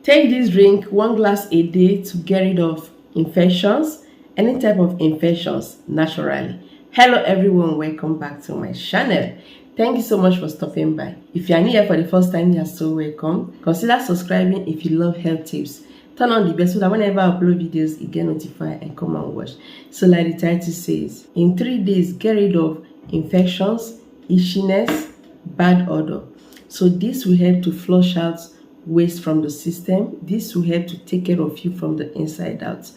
Take this drink 1 glass a day to get rid of infections, any type of infections naturally. Hello everyone, welcome back to my channel. Thank you so much for stopping by. If you are new here for the first time, you are so welcome. Consider subscribing if you love health tips. Turn on the bell so that whenever I upload videos, you get notified and come and watch. So like the title says, in 3 days, get rid of infections, itchiness, bad odor. So this will help to flush out waste from the system. This will help to take care of you from the inside out.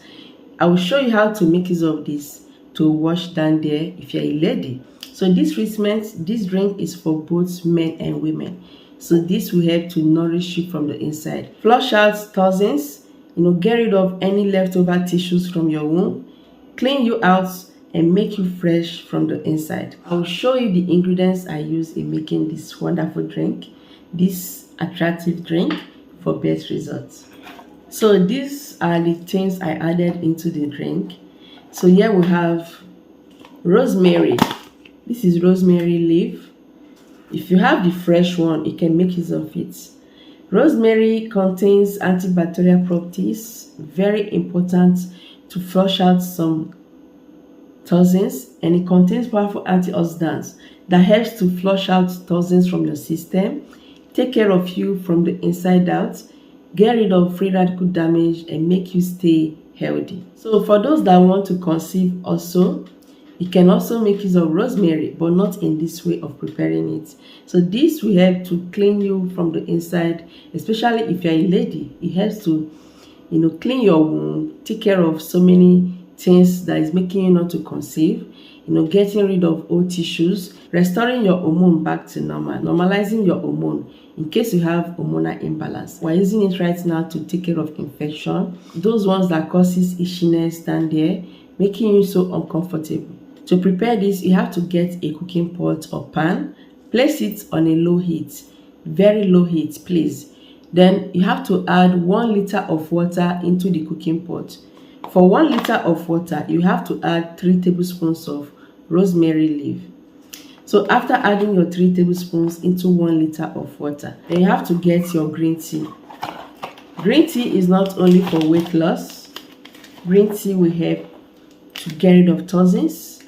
I will show you how to make use of this to wash down there if you're a lady. So this treatment, this drink is for both men and women. So this will help to nourish you from the inside. Flush out toxins, get rid of any leftover tissues from your womb, clean you out and make you fresh from the inside. I will show you the ingredients I use in making this wonderful drink, this attractive drink for best results. So these are the things I added into the drink. So here we have rosemary. This is rosemary leaf. If you have the fresh one, you can make use of it. Rosemary contains antibacterial properties, very important to flush out some toxins, and it contains powerful antioxidants that helps to flush out toxins from your system, take care of you from the inside out, get rid of free radical damage, and make you stay healthy. So for those that want to conceive also, you can also make use of rosemary, but not in this way of preparing it. So this will help to clean you from the inside, especially if you're a lady. It helps to, clean your womb, take care of so many things that is making you not to conceive, getting rid of old tissues, restoring your hormone back to normal, normalizing your hormone in case you have hormonal imbalance. We're using it right now to take care of infection, those ones that causes itchiness down there, making you so uncomfortable. To prepare this, you have to get a cooking pot or pan, place it on a low heat, very low heat, please. Then you have to add 1 liter of water into the cooking pot. For 1 liter of water, you have to add 3 tablespoons of rosemary leaf. So after adding your 3 tablespoons into 1 liter of water, then you have to get your green tea. Green tea is not only for weight loss. Green tea will help to get rid of toxins,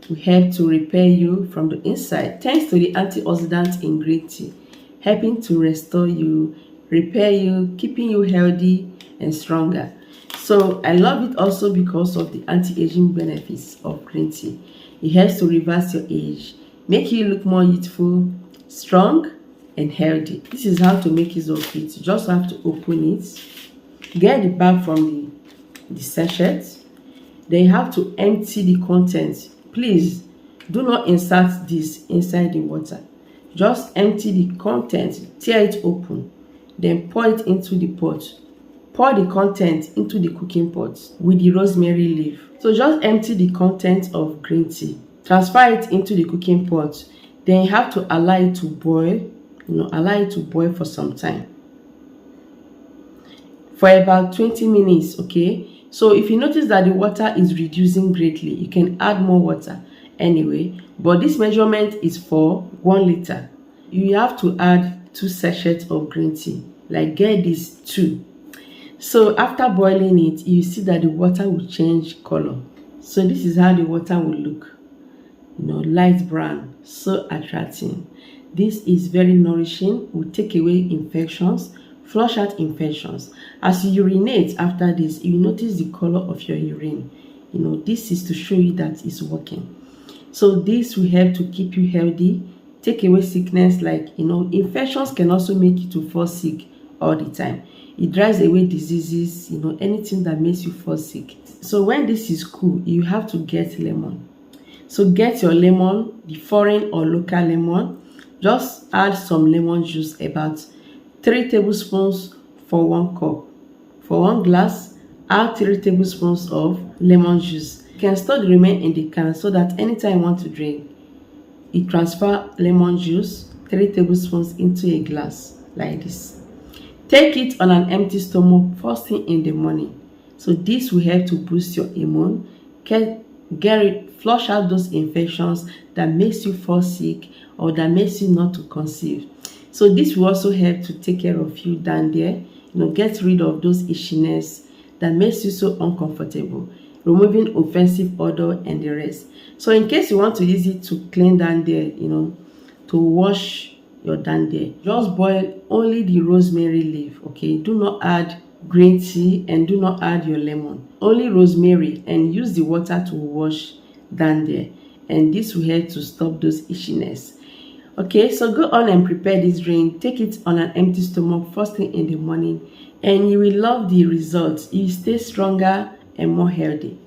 will help to repair you from the inside, thanks to the antioxidants in green tea, helping to restore you, repair you, keeping you healthy and stronger. So I love it also because of the anti-aging benefits of green tea. It helps to reverse your age, make you look more youthful, strong and healthy. This is how to make use of it. You just have to open it, get the bag from the sachet, then you have to empty the contents. Please do not insert this inside the water. Just empty the contents, tear it open, then pour it into the pot. Pour the content into the cooking pot with the rosemary leaf. So just empty the contents of green tea, transfer it into the cooking pot. Then you have to allow it to boil, allow it to boil for some time, for about 20 minutes, okay? So if you notice that the water is reducing greatly, you can add more water anyway, but this measurement is for 1 liter. You have to add 2 sachets of green tea, like get this 2. So after boiling it, you see that the water will change color. So this is how the water will look, light brown, so attractive. This is very nourishing, will take away infections, flush out infections. As you urinate after this, you notice the color of your urine. This is to show you that it's working. So this will help to keep you healthy, take away sickness, like infections can also make you to fall sick all the time. It drives away diseases, anything that makes you fall sick. So when this is cool, you have to get lemon. So get your lemon, the foreign or local lemon. Just add some lemon juice, about 3 tablespoons for 1 cup. For 1 glass, add 3 tablespoons of lemon juice. You can store the remaining in the can so that anytime you want to drink, you transfer lemon juice, 3 tablespoons into a glass like this. Take it on an empty stomach first thing in the morning. So this will help to boost your immune, flush out those infections that makes you fall sick or that makes you not to conceive. So this will also help to take care of you down there, get rid of those itchiness that makes you so uncomfortable, removing offensive odor and the rest. So in case you want to use it to clean down there, to wash your down there, just boil only the rosemary leaf. Okay, do not add green tea and do not add your lemon, only rosemary, and use the water to wash down there, and this will help to stop those itchiness. Okay, so go on and prepare this drink. Take it on an empty stomach first thing in the morning, and you will love the results. You stay stronger and more healthy.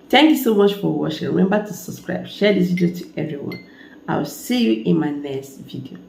Thank you so much for watching. Remember to subscribe, share this video to everyone. I'll see you in my next video.